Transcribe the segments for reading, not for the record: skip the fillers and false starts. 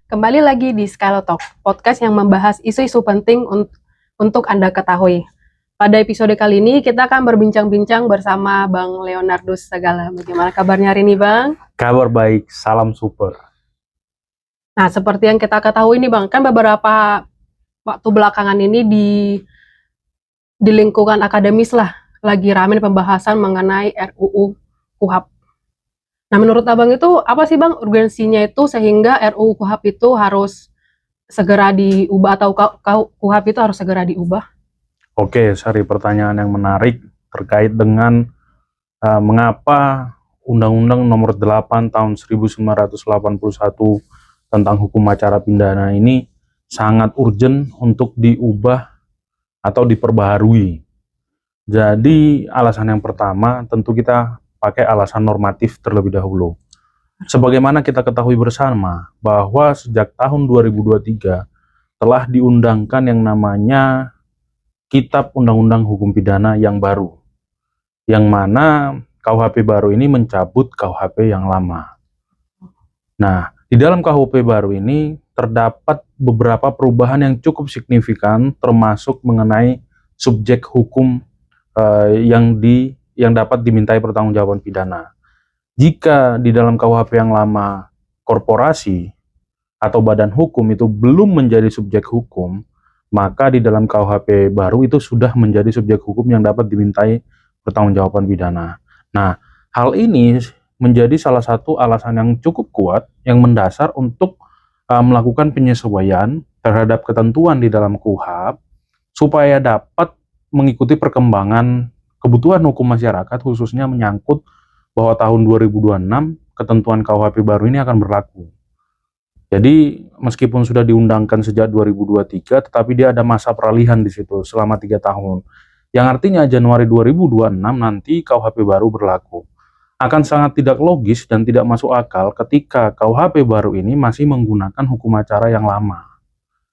Kembali lagi di Skylotalk, podcast yang membahas isu-isu penting untuk Anda ketahui. Pada episode kali ini, kita akan berbincang-bincang bersama Bang Leonardus Segala. Bagaimana kabarnya hari ini, Bang? Kabar baik, salam super. Nah, seperti yang kita ketahui nih, Bang, kan beberapa waktu belakangan ini di lingkungan akademis lah, lagi ramai pembahasan mengenai RUU KUHP. Nah, menurut Abang itu apa sih, Bang, urgensinya itu sehingga RUU KUHP itu harus segera diubah atau KUHP itu harus segera diubah? Oke, Sari, pertanyaan yang menarik terkait dengan mengapa Undang-Undang Nomor 8 Tahun 1981 tentang hukum acara pidana ini sangat urgent untuk diubah atau diperbaharui. Jadi, alasan yang pertama tentu kita pakai alasan normatif terlebih dahulu. Sebagaimana kita ketahui bersama bahwa sejak tahun 2023 telah diundangkan yang namanya Kitab Undang-Undang Hukum Pidana yang baru, yang mana KUHP baru ini mencabut KUHP yang lama. Nah, di dalam KUHP baru ini terdapat beberapa perubahan yang cukup signifikan, termasuk mengenai subjek hukum yang dapat dimintai pertanggungjawaban pidana. Jika di dalam KUHP yang lama korporasi atau badan hukum itu belum menjadi subjek hukum, maka di dalam KUHP baru itu sudah menjadi subjek hukum yang dapat dimintai pertanggungjawaban pidana. Nah, hal ini menjadi salah satu alasan yang cukup kuat yang mendasar untuk melakukan penyesuaian terhadap ketentuan di dalam KUHP supaya dapat mengikuti perkembangan kebutuhan hukum masyarakat, khususnya menyangkut bahwa tahun 2026 ketentuan KUHP baru ini akan berlaku. Jadi meskipun sudah diundangkan sejak 2023, tetapi dia ada masa peralihan di situ selama 3 tahun. Yang artinya Januari 2026 nanti KUHP baru berlaku. Akan sangat tidak logis dan tidak masuk akal ketika KUHP baru ini masih menggunakan hukum acara yang lama.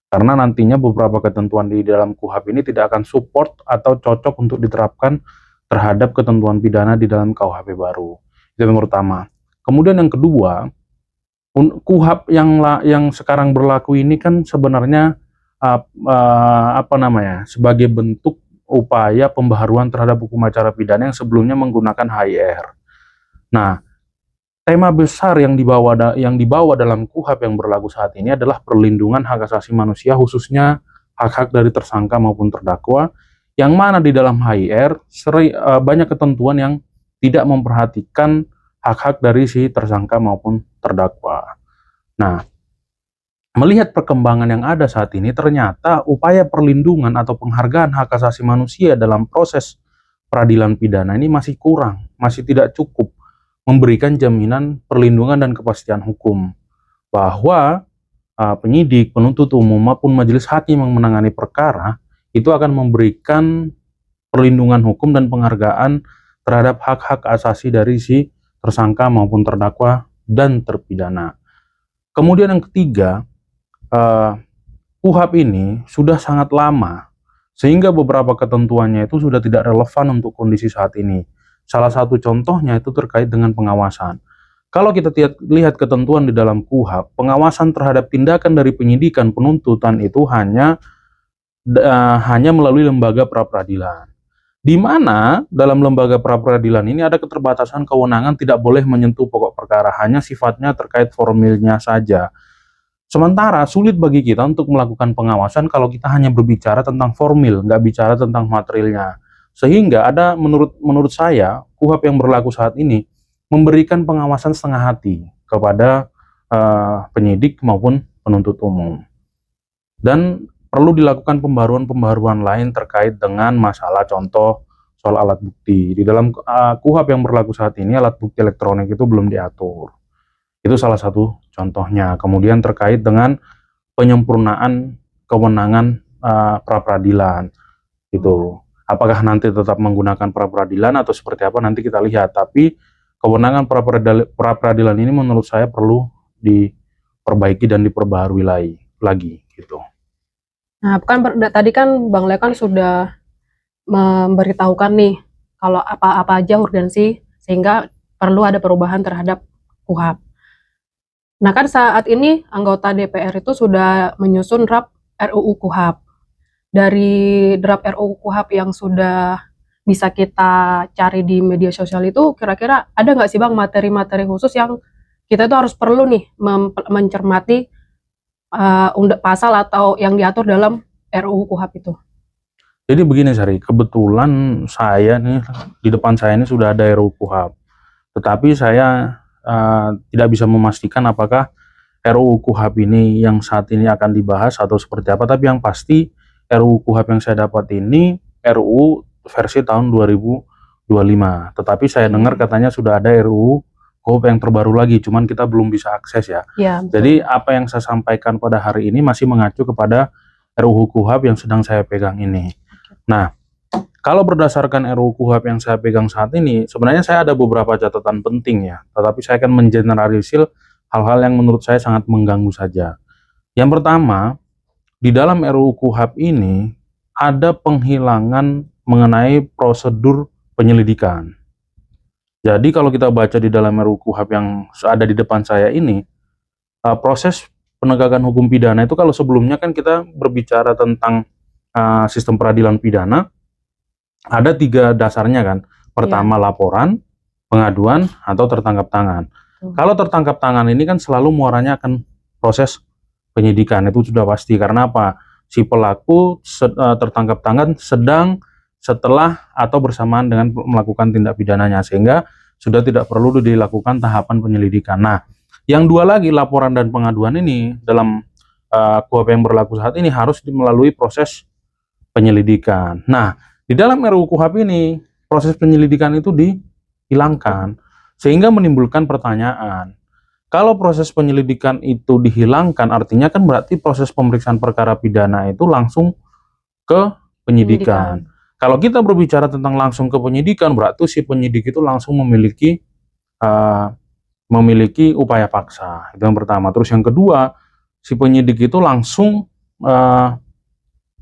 Karena nantinya beberapa ketentuan di dalam KUHP ini tidak akan support atau cocok untuk diterapkan terhadap ketentuan pidana di dalam KUHP baru. Itu yang pertama. Kemudian yang kedua, KUHP yang sekarang berlaku ini kan sebenarnya sebagai bentuk upaya pembaharuan terhadap hukum acara pidana yang sebelumnya menggunakan HIR. Nah, tema besar yang dibawa dalam KUHP yang berlaku saat ini adalah perlindungan hak asasi manusia, khususnya hak-hak dari tersangka maupun terdakwa, yang mana di dalam HIR banyak ketentuan yang tidak memperhatikan hak-hak dari si tersangka maupun terdakwa. Nah, melihat perkembangan yang ada saat ini, ternyata upaya perlindungan atau penghargaan hak asasi manusia dalam proses peradilan pidana ini masih kurang, masih tidak cukup memberikan jaminan perlindungan dan kepastian hukum bahwa penyidik, penuntut umum maupun majelis hakim yang menangani perkara itu akan memberikan perlindungan hukum dan penghargaan terhadap hak-hak asasi dari si tersangka maupun terdakwa dan terpidana. Kemudian yang ketiga, KUHP ini sudah sangat lama sehingga beberapa ketentuannya itu sudah tidak relevan untuk kondisi saat ini. Salah satu contohnya itu terkait dengan pengawasan. Kalau kita lihat ketentuan di dalam KUHP, pengawasan terhadap tindakan dari penyidikan penuntutan itu hanya melalui lembaga pra-peradilan. Di mana dalam lembaga pra-peradilan ini ada keterbatasan kewenangan, tidak boleh menyentuh pokok perkara, hanya sifatnya terkait formilnya saja. Sementara sulit bagi kita untuk melakukan pengawasan kalau kita hanya berbicara tentang formil, nggak bicara tentang materialnya. Sehingga ada menurut saya KUHP yang berlaku saat ini memberikan pengawasan setengah hati kepada penyidik maupun penuntut umum. Dan perlu dilakukan pembaruan-pembaruan lain terkait dengan masalah contoh soal alat bukti. Di dalam KUHP yang berlaku saat ini alat bukti elektronik itu belum diatur. Itu salah satu contohnya. Kemudian terkait dengan penyempurnaan kewenangan pra-peradilan itu. Apakah nanti tetap menggunakan pra-peradilan atau seperti apa nanti kita lihat. Tapi kewenangan pra-peradilan ini menurut saya perlu diperbaiki dan diperbaharui lagi gitu. Nah, tadi kan Bang Leo kan sudah memberitahukan nih kalau apa-apa aja urgensi sehingga perlu ada perubahan terhadap KUHP. Nah kan saat ini anggota DPR itu sudah menyusun draft RUU KUHP. Dari draft RUU KUHP yang sudah bisa kita cari di media sosial itu, kira-kira ada nggak sih Bang materi-materi khusus yang kita itu harus perlu nih mencermati pasal atau yang diatur dalam RUU KUHP itu? Jadi begini Sari, kebetulan saya nih di depan saya ini sudah ada RUU KUHP, tetapi saya tidak bisa memastikan apakah RUU KUHP ini yang saat ini akan dibahas atau seperti apa, tapi yang pasti RUU KUHP yang saya dapat ini RUU versi tahun 2025, tetapi saya dengar katanya sudah ada RUU KUHP yang terbaru lagi, cuman kita belum bisa akses ya. Ya, betul. Jadi apa yang saya sampaikan pada hari ini masih mengacu kepada RUU KUHP yang sedang saya pegang ini. Nah, kalau berdasarkan RUU KUHP yang saya pegang saat ini, sebenarnya saya ada beberapa catatan penting ya, tetapi saya akan mengeneralisir hal-hal yang menurut saya sangat mengganggu saja. Yang pertama, di dalam RUU KUHP ini ada penghilangan mengenai prosedur penyelidikan. Jadi kalau kita baca di dalam RUU KUHP yang ada di depan saya ini, proses penegakan hukum pidana itu kalau sebelumnya kan kita berbicara tentang sistem peradilan pidana, ada 3 dasarnya kan. Pertama laporan, pengaduan, atau tertangkap tangan. Kalau tertangkap tangan ini kan selalu muaranya akan proses penyidikan, itu sudah pasti. Karena apa? Si pelaku tertangkap tangan sedang, setelah, atau bersamaan dengan melakukan tindak pidananya, sehingga sudah tidak perlu dilakukan tahapan penyelidikan. Nah, yang dua lagi, laporan dan pengaduan ini dalam KUHP yang berlaku saat ini harus melalui proses penyelidikan. Nah, di dalam RUU KUHP ini proses penyelidikan itu dihilangkan, sehingga menimbulkan pertanyaan. Kalau proses penyelidikan itu dihilangkan, artinya kan berarti proses pemeriksaan perkara pidana itu langsung ke penyidikan. Kalau kita berbicara tentang langsung ke penyidikan, berarti si penyidik itu langsung memiliki upaya paksa. Itu yang pertama. Terus yang kedua, si penyidik itu langsung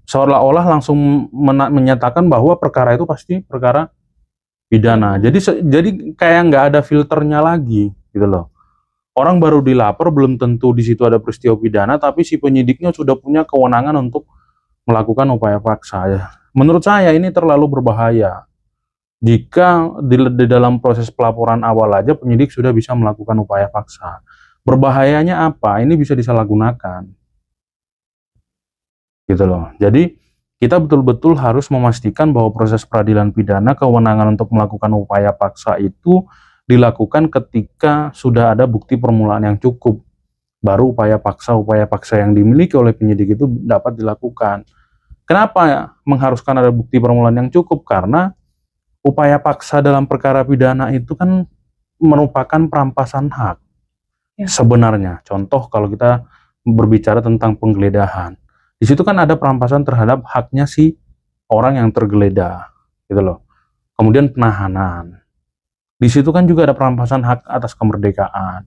seolah-olah langsung menyatakan bahwa perkara itu pasti perkara pidana. Jadi kayak nggak ada filternya lagi, gitu loh. Orang baru dilapor, belum tentu di situ ada peristiwa pidana, tapi si penyidiknya sudah punya kewenangan untuk melakukan upaya paksa. Ya. Menurut saya ini terlalu berbahaya. Jika di dalam proses pelaporan awal aja penyidik sudah bisa melakukan upaya paksa. Berbahayanya apa? Ini bisa disalahgunakan. Gitu loh. Jadi kita betul-betul harus memastikan bahwa proses peradilan pidana kewenangan untuk melakukan upaya paksa itu dilakukan ketika sudah ada bukti permulaan yang cukup. Baru upaya paksa yang dimiliki oleh penyidik itu dapat dilakukan. Kenapa mengharuskan ada bukti permulaan yang cukup? Karena upaya paksa dalam perkara pidana itu kan merupakan perampasan hak. Ya. Sebenarnya, contoh kalau kita berbicara tentang penggeledahan, di situ kan ada perampasan terhadap haknya si orang yang tergeledah, gitu loh. Kemudian penahanan. Di situ kan juga ada perampasan hak atas kemerdekaan.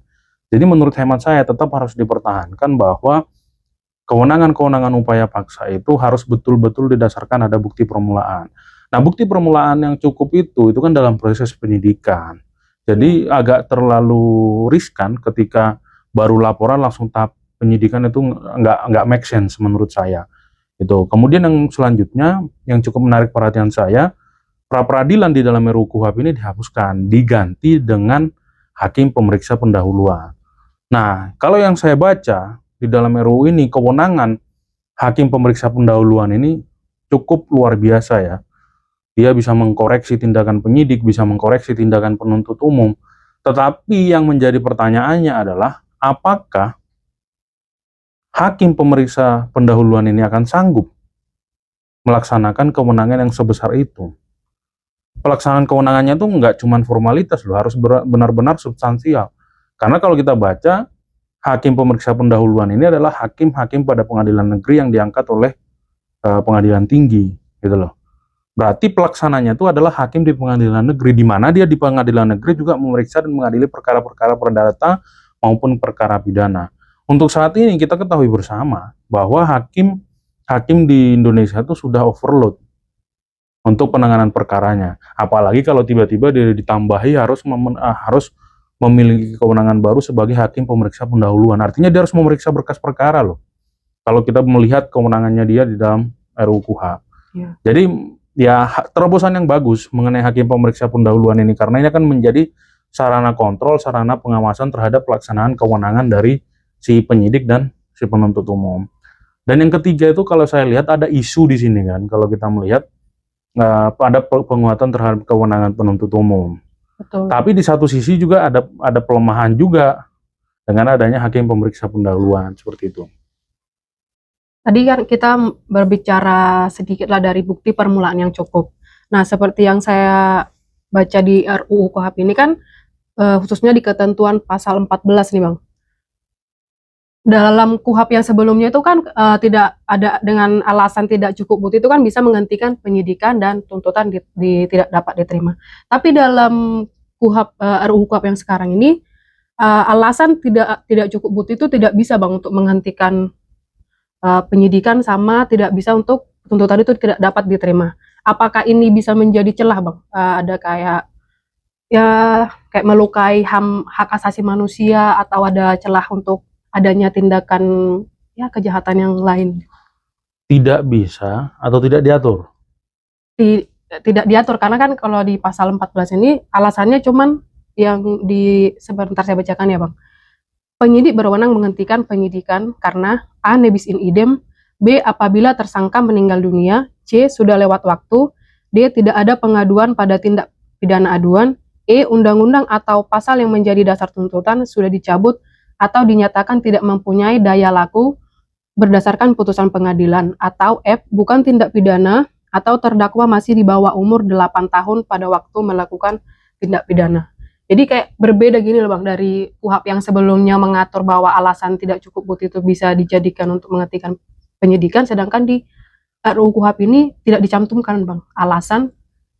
Jadi menurut hemat saya tetap harus dipertahankan bahwa kewenangan-kewenangan upaya paksa itu harus betul-betul didasarkan ada bukti permulaan. Nah, bukti permulaan yang cukup itu kan dalam proses penyidikan. Jadi agak terlalu riskan ketika baru laporan langsung tahap penyidikan itu nggak make sense menurut saya. Itu. Kemudian yang selanjutnya yang cukup menarik perhatian saya, pra-peradilan di dalam RUU KUHP ini dihapuskan, diganti dengan hakim pemeriksa pendahuluan. Nah, kalau yang saya baca di dalam RUU ini, kewenangan hakim pemeriksa pendahuluan ini cukup luar biasa ya. Dia bisa mengkoreksi tindakan penyidik, bisa mengkoreksi tindakan penuntut umum. Tetapi yang menjadi pertanyaannya adalah, apakah hakim pemeriksa pendahuluan ini akan sanggup melaksanakan kewenangan yang sebesar itu? Pelaksanaan kewenangannya itu nggak cuma formalitas loh, harus benar-benar substansial. Karena kalau kita baca, hakim pemeriksa pendahuluan ini adalah hakim-hakim pada pengadilan negeri yang diangkat oleh pengadilan tinggi, gitu loh. Berarti pelaksananya itu adalah hakim di pengadilan negeri, di mana dia di pengadilan negeri juga memeriksa dan mengadili perkara-perkara perdata maupun perkara pidana. Untuk saat ini kita ketahui bersama bahwa hakim di Indonesia itu sudah overload untuk penanganan perkaranya. Apalagi kalau tiba-tiba dia ditambahi harus memiliki kewenangan baru sebagai hakim pemeriksa pendahuluan. Artinya dia harus memeriksa berkas perkara loh. Kalau kita melihat kewenangannya dia di dalam RUU KUHP. Ya. Jadi ya terobosan yang bagus mengenai hakim pemeriksa pendahuluan ini, karena ini akan menjadi sarana kontrol, sarana pengawasan terhadap pelaksanaan kewenangan dari si penyidik dan si penuntut umum. Dan yang ketiga itu kalau saya lihat ada isu di sini kan, kalau kita melihat ada penguatan terhadap kewenangan penuntut umum. Betul. Tapi di satu sisi juga ada pelemahan juga dengan adanya hakim pemeriksa pendahuluan seperti itu. Tadi kan kita berbicara sedikitlah dari bukti permulaan yang cukup. Nah, seperti yang saya baca di RUU KUHP ini kan khususnya di ketentuan pasal 14 nih Bang. Dalam KUHP yang sebelumnya itu kan tidak ada dengan alasan tidak cukup bukti itu kan bisa menghentikan penyidikan dan tuntutan tidak dapat diterima. Tapi dalam KUHP RUU KUHP yang sekarang ini alasan tidak cukup bukti itu tidak bisa Bang untuk menghentikan penyidikan sama tidak bisa untuk tuntutan itu tidak dapat diterima. Apakah ini bisa menjadi celah Bang? Ada kayak melukai hak asasi manusia atau ada celah untuk adanya tindakan kejahatan yang lain? Tidak bisa atau tidak diatur? Tidak diatur, karena kan kalau di pasal 14 ini alasannya cuman yang sebentar saya bacakan ya Bang. Penyidik berwenang menghentikan penyidikan karena A. nebis in idem, B. apabila tersangka meninggal dunia, C. sudah lewat waktu, D. tidak ada pengaduan pada tindak pidana aduan, E. undang-undang atau pasal yang menjadi dasar tuntutan sudah dicabut atau dinyatakan tidak mempunyai daya laku berdasarkan putusan pengadilan, atau F. bukan tindak pidana atau terdakwa masih di bawah umur 8 tahun pada waktu melakukan tindak pidana. Jadi kayak berbeda gini loh Bang, dari KUHP yang sebelumnya mengatur bahwa alasan tidak cukup bukti itu bisa dijadikan untuk menghentikan penyidikan, sedangkan di RUU KUHP ini tidak dicantumkan Bang, alasan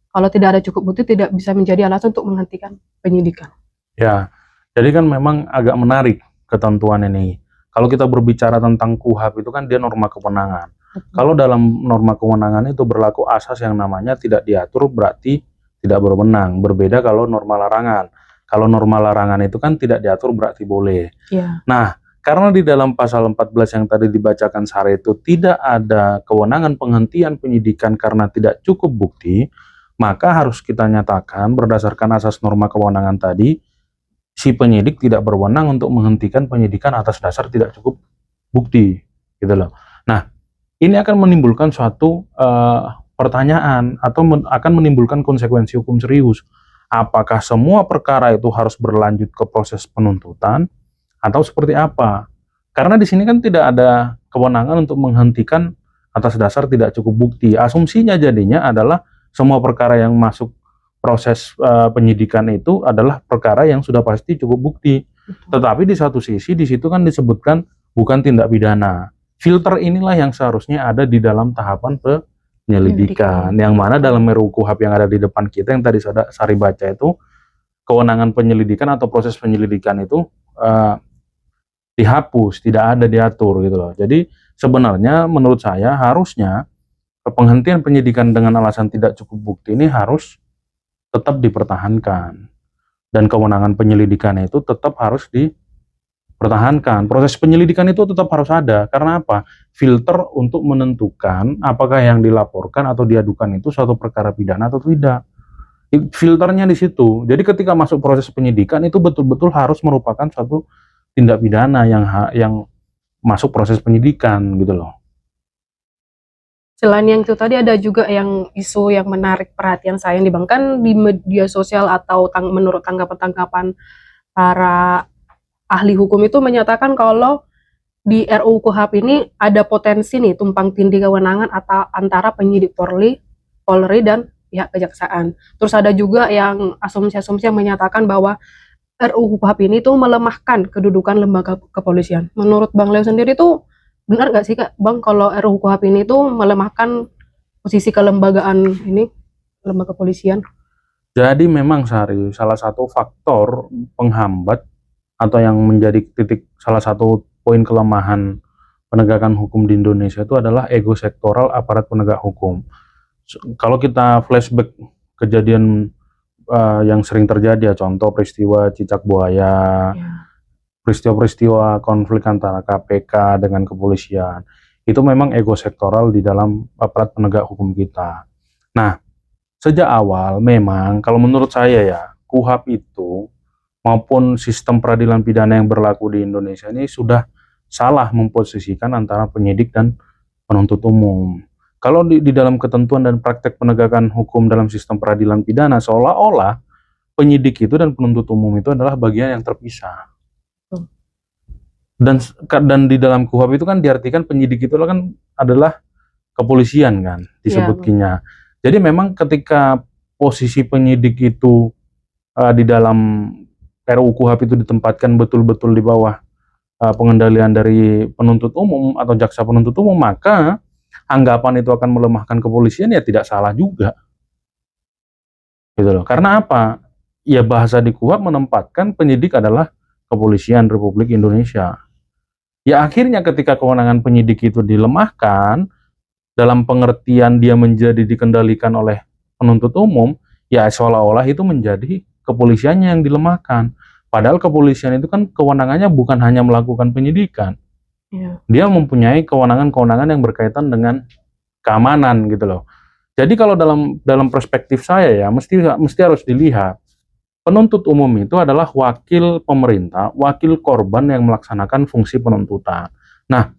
kalau tidak ada cukup bukti tidak bisa menjadi alasan untuk menghentikan penyidikan. Ya, jadi kan memang agak menarik ketentuan ini. Kalau kita berbicara tentang KUHP itu kan dia norma kewenangan. Kalau dalam norma kewenangan itu berlaku asas yang namanya tidak diatur berarti tidak berwenang. Berbeda kalau norma larangan. Kalau norma larangan itu kan tidak diatur berarti boleh. Ya. Nah, karena di dalam pasal 14 yang tadi dibacakan Sare itu tidak ada kewenangan penghentian penyidikan karena tidak cukup bukti, maka harus kita nyatakan berdasarkan asas norma kewenangan tadi, si penyidik tidak berwenang untuk menghentikan penyidikan atas dasar tidak cukup bukti, gitu loh. Nah, ini akan menimbulkan suatu pertanyaan atau akan menimbulkan konsekuensi hukum serius. Apakah semua perkara itu harus berlanjut ke proses penuntutan atau seperti apa? Karena di sini kan tidak ada kewenangan untuk menghentikan atas dasar tidak cukup bukti. Asumsinya jadinya adalah semua perkara yang masuk proses penyidikan itu adalah perkara yang sudah pasti cukup bukti. Tetapi di satu sisi di situ kan disebutkan bukan tindak pidana. Filter inilah yang seharusnya ada di dalam tahapan penyelidikan. Yang mana dalam RUU KUHP yang ada di depan kita yang tadi Sari baca itu, kewenangan penyelidikan atau proses penyelidikan itu dihapus, tidak ada diatur gitu loh. Jadi sebenarnya menurut saya harusnya penghentian penyidikan dengan alasan tidak cukup bukti ini harus tetap dipertahankan, dan kewenangan penyelidikan itu tetap harus dipertahankan. Proses penyelidikan itu tetap harus ada. Karena apa? Filter untuk menentukan apakah yang dilaporkan atau diadukan itu suatu perkara pidana atau tidak. Filternya di situ. Jadi ketika masuk proses penyidikan itu betul-betul harus merupakan suatu tindak pidana yang masuk proses penyidikan gitu loh. Selain yang itu tadi ada juga yang isu yang menarik perhatian saya nih Bang, kan di media sosial atau menurut tanggapan-tanggapan para ahli hukum itu menyatakan kalau di RUU KUHP ini ada potensi nih tumpang tindih kewenangan atau antara penyidik Polri dan pihak kejaksaan. Terus ada juga yang asumsi-asumsi yang menyatakan bahwa RUU KUHP ini tuh melemahkan kedudukan lembaga kepolisian. Menurut Bang Leo sendiri tuh benar nggak sih Kak Bang kalau RUU KUHP ini tuh melemahkan posisi kelembagaan ini, lembaga kepolisian? Jadi memang Sari, salah satu faktor penghambat atau yang menjadi salah satu poin kelemahan penegakan hukum di Indonesia itu adalah ego sektoral aparat penegak hukum. Kalau kita flashback kejadian yang sering terjadi ya, contoh peristiwa cicak buaya, Ya. peristiwa-peristiwa konflik antara KPK dengan kepolisian, itu memang ego sektoral di dalam aparat penegak hukum kita. Nah, sejak awal memang kalau menurut saya ya, KUHP itu maupun sistem peradilan pidana yang berlaku di Indonesia ini sudah salah memposisikan antara penyidik dan penuntut umum. Kalau di dalam ketentuan dan praktek penegakan hukum dalam sistem peradilan pidana, seolah-olah penyidik itu dan penuntut umum itu adalah bagian yang terpisah. Dan di dalam KUHP itu kan diartikan penyidik itu kan adalah kepolisian kan disebutnya. Jadi memang ketika posisi penyidik itu di dalam RUU KUHP itu ditempatkan betul-betul di bawah pengendalian dari penuntut umum atau jaksa penuntut umum, maka anggapan itu akan melemahkan kepolisian ya tidak salah juga. Gitu loh. Karena apa? Ya bahasa di KUHP menempatkan penyidik adalah kepolisian Republik Indonesia. Ya akhirnya ketika kewenangan penyidik itu dilemahkan, dalam pengertian dia menjadi dikendalikan oleh penuntut umum, ya seolah-olah itu menjadi kepolisiannya yang dilemahkan. Padahal kepolisian itu kan kewenangannya bukan hanya melakukan penyidikan. Ya. Dia mempunyai kewenangan-kewenangan yang berkaitan dengan keamanan gitu loh. Jadi kalau dalam perspektif saya ya mesti harus dilihat penuntut umum itu adalah wakil pemerintah, wakil korban yang melaksanakan fungsi penuntutan. Nah,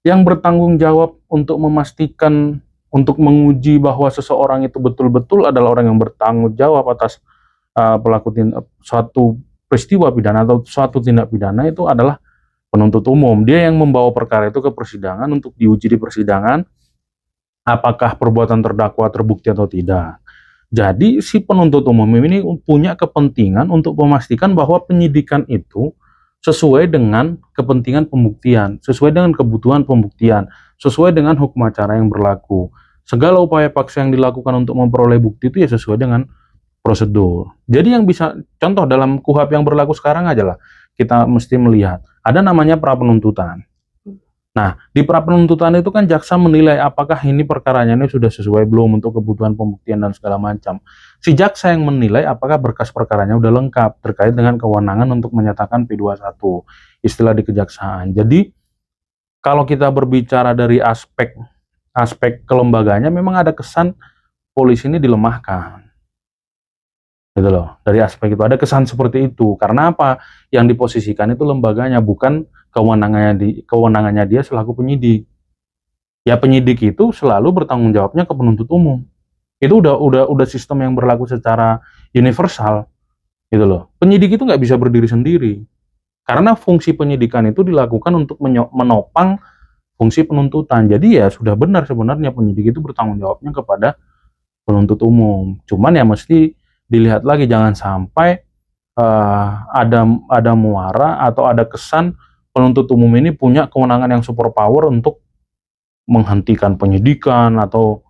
yang bertanggung jawab untuk memastikan, untuk menguji bahwa seseorang itu betul-betul adalah orang yang bertanggung jawab atas suatu peristiwa pidana atau suatu tindak pidana itu adalah penuntut umum. Dia yang membawa perkara itu ke persidangan untuk diuji di persidangan, apakah perbuatan terdakwa terbukti atau tidak. Jadi si penuntut umum ini punya kepentingan untuk memastikan bahwa penyidikan itu sesuai dengan kepentingan pembuktian, sesuai dengan kebutuhan pembuktian, sesuai dengan hukum acara yang berlaku. Segala upaya paksa yang dilakukan untuk memperoleh bukti itu ya sesuai dengan prosedur. Jadi yang bisa, contoh dalam KUHP yang berlaku sekarang aja lah, kita mesti melihat, ada namanya pra-penuntutan. Nah, di pra-penuntutan itu kan jaksa menilai apakah ini perkaranya ini sudah sesuai belum untuk kebutuhan pembuktian dan segala macam. Si jaksa yang menilai apakah berkas perkaranya udah lengkap terkait dengan kewenangan untuk menyatakan P21, istilah di kejaksaan. Jadi, kalau kita berbicara dari aspek kelembagaannya, memang ada kesan polisi ini dilemahkan. Gitu loh. Dari aspek itu ada kesan seperti itu. Karena apa? Yang diposisikan itu lembaganya, bukan kewenangannya dia selaku penyidik. Ya penyidik itu selalu bertanggung jawabnya ke penuntut umum. Itu udah sistem yang berlaku secara universal, gitu loh. Penyidik itu nggak bisa berdiri sendiri, karena fungsi penyidikan itu dilakukan untuk menopang fungsi penuntutan. Jadi ya sudah benar sebenarnya penyidik itu bertanggung jawabnya kepada penuntut umum. Cuman ya mesti dilihat lagi, jangan sampai ada muara atau ada kesan penuntut umum ini punya kewenangan yang super power untuk menghentikan penyidikan atau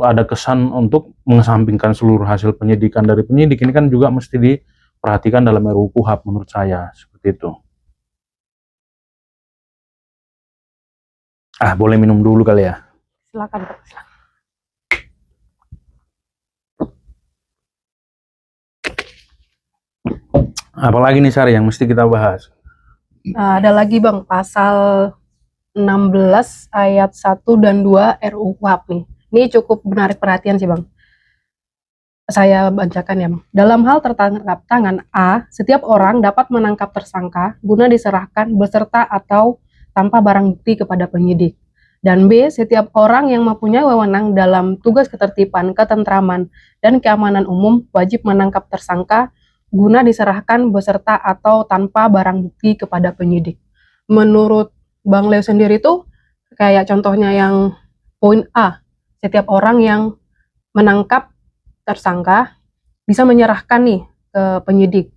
ada kesan untuk mengesampingkan seluruh hasil penyidikan dari penyidik. Ini kan juga mesti diperhatikan dalam RUU KUHP menurut saya, seperti itu. Boleh minum dulu kali ya? Silakan, Pak. Silakan. Apalagi nih Sari yang mesti kita bahas? Ada lagi Bang, pasal 16 ayat 1 dan 2 RUU KUHP nih. Ini cukup menarik perhatian sih Bang. Saya bacakan ya Bang. Dalam hal tertangkap tangan A, setiap orang dapat menangkap tersangka guna diserahkan beserta atau tanpa barang bukti kepada penyidik. Dan B, setiap orang yang mempunyai wewenang dalam tugas ketertiban, ketentraman, dan keamanan umum wajib menangkap tersangka guna diserahkan beserta atau tanpa barang bukti kepada penyidik. Menurut Bang Leo sendiri tuh kayak contohnya yang poin A, setiap orang yang menangkap tersangka bisa menyerahkan nih ke penyidik.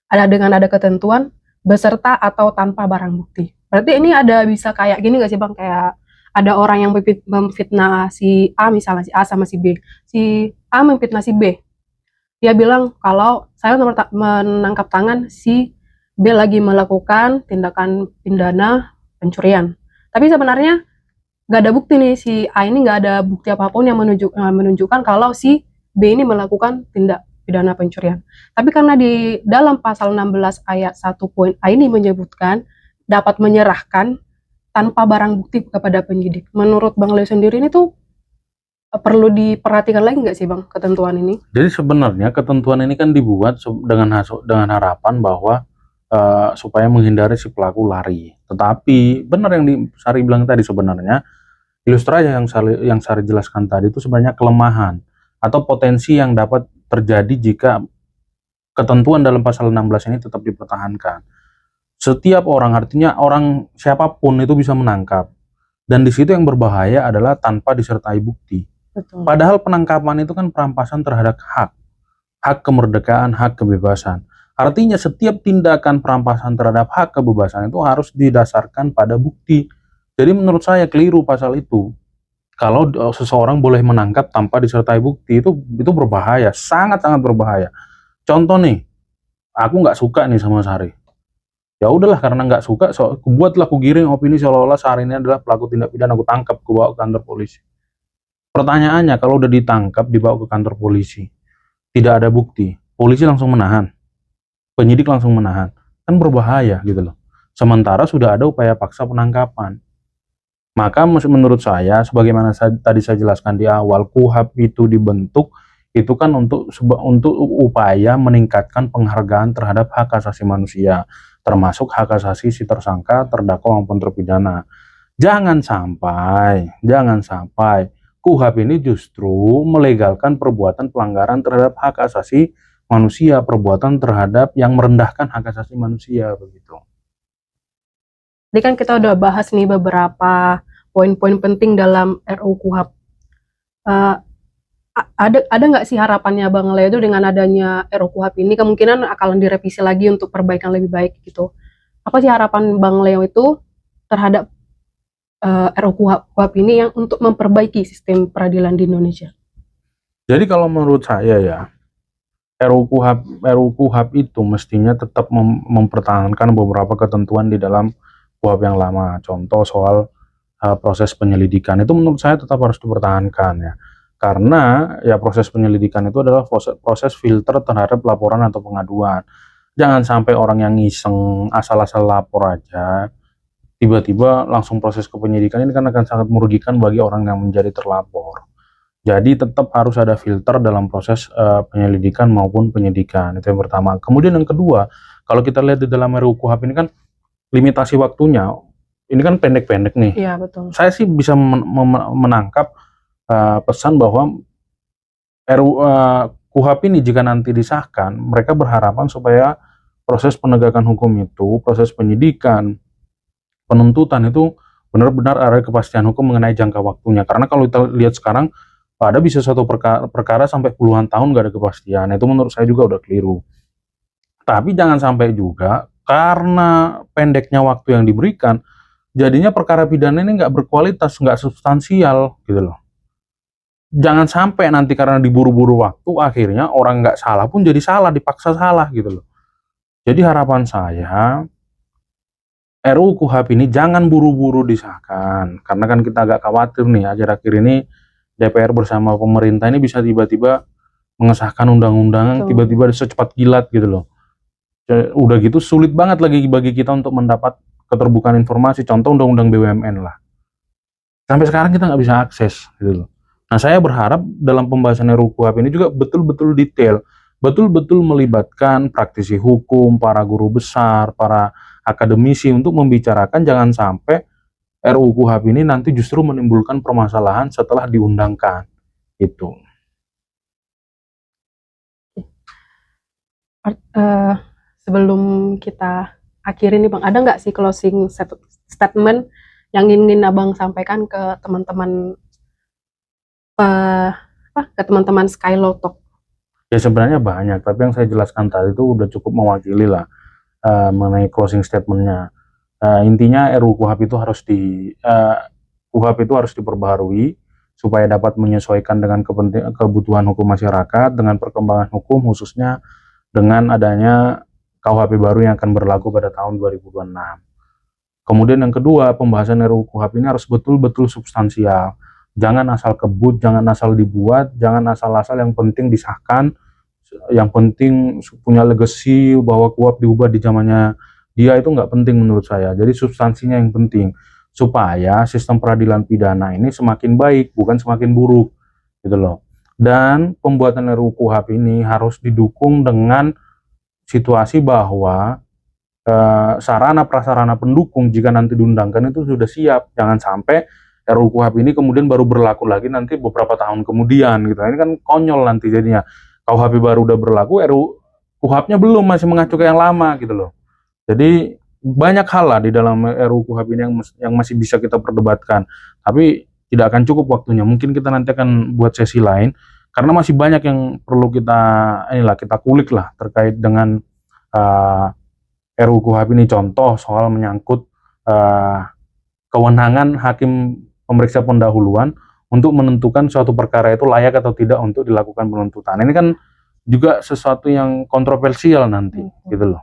Dengan ada ketentuan beserta atau tanpa barang bukti. Berarti ini ada bisa kayak gini gak sih Bang, kayak ada orang yang memfitnah si A, misalnya si A sama si B. Si A memfitnah si B. Dia bilang kalau saya menangkap tangan si B lagi melakukan tindakan pidana pencurian. Tapi sebenarnya nggak ada bukti nih, si A ini nggak ada bukti apapun yang menunjukkan kalau si B ini melakukan tindak pidana pencurian. Tapi karena di dalam pasal 16 ayat 1 poin A ini menyebutkan dapat menyerahkan tanpa barang bukti kepada penyidik. Menurut Bang Leo sendiri ini tuh perlu diperhatikan lagi nggak sih Bang ketentuan ini? Jadi sebenarnya ketentuan ini kan dibuat dengan harapan bahwa supaya menghindari si pelaku lari. Tetapi benar yang Sari bilang tadi, sebenarnya ilustrasi yang Sari jelaskan tadi itu sebenarnya kelemahan atau potensi yang dapat terjadi jika ketentuan dalam pasal 16 ini tetap dipertahankan. Setiap orang, artinya orang siapapun itu bisa menangkap. Dan di situ yang berbahaya adalah tanpa disertai bukti. Betul. Padahal penangkapan itu kan perampasan terhadap hak kemerdekaan, hak kebebasan. Artinya setiap tindakan perampasan terhadap hak kebebasan itu harus didasarkan pada bukti. Jadi menurut saya keliru pasal itu. Kalau seseorang boleh menangkap tanpa disertai bukti, itu berbahaya, sangat-sangat berbahaya. Contoh nih, aku nggak suka nih sama Sari. Ya udahlah, karena nggak suka, buatlah aku giring opini seolah-olah Sari ini adalah pelaku tindak pidana, aku tangkap, aku bawa ke kantor polisi. Pertanyaannya, kalau udah ditangkap, dibawa ke kantor polisi, tidak ada bukti, polisi langsung menahan, penyidik langsung menahan, kan berbahaya gitu loh. Sementara sudah ada upaya paksa penangkapan. Maka menurut saya, sebagaimana tadi saya jelaskan di awal, KUHP itu dibentuk itu kan untuk upaya meningkatkan penghargaan terhadap hak asasi manusia, termasuk hak asasi si tersangka, terdakwa maupun terpidana. Jangan sampai KUHP ini justru melegalkan perbuatan pelanggaran terhadap hak asasi manusia, perbuatan terhadap yang merendahkan hak asasi manusia, begitu. Jadi kan kita udah bahas nih beberapa poin-poin penting dalam RUU KUHP. Ada nggak sih harapannya Bang Leo itu dengan adanya RUU KUHP ini kemungkinan akan direvisi lagi untuk perbaikan lebih baik gitu. Apa sih harapan Bang Leo itu terhadap RUU KUHP ini yang untuk memperbaiki sistem peradilan di Indonesia? Jadi kalau menurut saya ya, RUU KUHP itu mestinya tetap mempertahankan beberapa ketentuan di dalam KUHP yang lama. Contoh soal proses penyelidikan itu menurut saya tetap harus dipertahankan ya. Karena ya proses penyelidikan itu adalah proses filter terhadap laporan atau pengaduan. Jangan sampai orang yang iseng asal-asal lapor aja, tiba-tiba langsung proses ke penyidikan, ini kan akan sangat merugikan bagi orang yang menjadi terlapor. Jadi tetap harus ada filter dalam proses penyelidikan maupun penyidikan, itu yang pertama. Kemudian yang kedua, kalau kita lihat di dalam RUU KUHP ini kan limitasi waktunya, ini kan pendek-pendek nih. Iya, betul. Saya sih bisa menangkap pesan bahwa KUHP ini jika nanti disahkan, mereka berharapan supaya proses penegakan hukum itu, proses penyidikan, penuntutan itu benar-benar ada kepastian hukum mengenai jangka waktunya. Karena kalau kita lihat sekarang, ada bisa satu perkara sampai puluhan tahun gak ada kepastian. Itu menurut saya juga udah keliru. Tapi jangan sampai juga karena pendeknya waktu yang diberikan, jadinya perkara pidana ini nggak berkualitas, nggak substansial gitu loh. Jangan sampai nanti karena diburu-buru waktu, akhirnya orang nggak salah pun jadi salah, dipaksa salah gitu loh. Jadi harapan saya, RUU KUHP ini jangan buru-buru disahkan, karena kan kita agak khawatir nih, akhir-akhir ini DPR bersama pemerintah ini bisa tiba-tiba mengesahkan undang-undang, tiba-tiba secepat kilat gitu loh. Udah gitu sulit banget lagi bagi kita untuk mendapat keterbukaan informasi, contoh undang-undang BUMN lah. Sampai sekarang kita nggak bisa akses gitu loh. Nah, saya berharap dalam pembahasan RUU KUHP ini juga betul-betul detail, betul-betul melibatkan praktisi hukum, para guru besar, para akademisi untuk membicarakan jangan sampai RUU KUHP ini nanti justru menimbulkan permasalahan setelah diundangkan. Itu. Sebelum kita akhiri nih Bang, ada nggak sih closing statement yang ingin Abang sampaikan ke teman-teman Skylotok? Ya sebenarnya banyak, tapi yang saya jelaskan tadi itu udah cukup mewakili lah mengenai closing statementnya. Intinya RUU KUHP itu harus diperbaharui supaya dapat menyesuaikan dengan kebutuhan hukum masyarakat, dengan perkembangan hukum khususnya dengan adanya KUHP baru yang akan berlaku pada tahun 2026. Kemudian yang kedua, pembahasan RUU KUHP ini harus betul-betul substansial. Jangan asal kebut, jangan asal dibuat, jangan asal-asal yang penting disahkan yang penting punya legacy bahwa KUHP diubah di zamannya dia, itu nggak penting menurut saya. Jadi substansinya yang penting, supaya sistem peradilan pidana ini semakin baik, bukan semakin buruk, gitu loh. Dan pembuatan RUU KUHP ini harus didukung dengan situasi bahwa sarana prasarana pendukung jika nanti diundangkan itu sudah siap. Jangan sampai RUU KUHP ini kemudian baru berlaku lagi nanti beberapa tahun kemudian gitu. Ini kan konyol nanti jadinya. KUHP baru udah berlaku, RUU KUHP-nya belum, masih mengacu ke yang lama gitu loh. Jadi banyak hal lah di dalam RUU KUHP ini yang masih bisa kita perdebatkan. Tapi tidak akan cukup waktunya. Mungkin kita nanti akan buat sesi lain karena masih banyak yang perlu kita kulik lah terkait dengan RUU KUHP ini. Contoh soal menyangkut kewenangan hakim pemeriksa pendahuluan untuk menentukan suatu perkara itu layak atau tidak untuk dilakukan penuntutan. Ini kan juga sesuatu yang kontroversial nanti, gitu loh.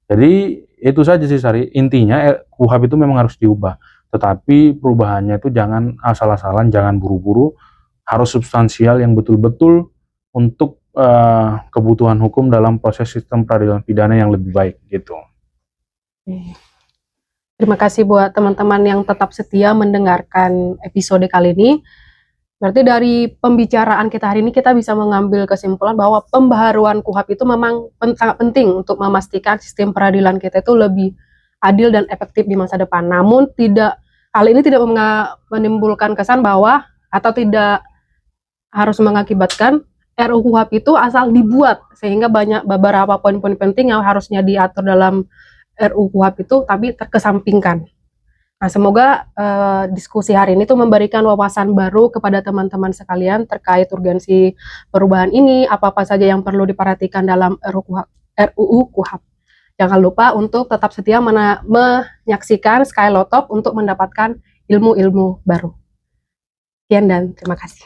Jadi itu saja sih Sari. Intinya KUHP itu memang harus diubah, tetapi perubahannya itu jangan asal-asalan, jangan buru-buru, harus substansial yang betul-betul untuk kebutuhan hukum dalam proses sistem peradilan pidana yang lebih baik gitu. Terima kasih buat teman-teman yang tetap setia mendengarkan episode kali ini. Berarti dari pembicaraan kita hari ini kita bisa mengambil kesimpulan bahwa pembaharuan KUHP itu memang sangat penting untuk memastikan sistem peradilan kita itu lebih adil dan efektif di masa depan. Namun hal ini tidak menimbulkan kesan bahwa atau tidak harus mengakibatkan RUU KUHP itu asal dibuat sehingga banyak beberapa poin-poin penting yang harusnya diatur dalam RUU KUHP itu tapi terkesampingkan. Nah, semoga diskusi hari ini tuh memberikan wawasan baru kepada teman-teman sekalian terkait urgensi perubahan ini, apa-apa saja yang perlu diperhatikan dalam RUU KUHP. Jangan lupa untuk tetap setia menyaksikan Skylotop untuk mendapatkan ilmu-ilmu baru. Sekian dan terima kasih.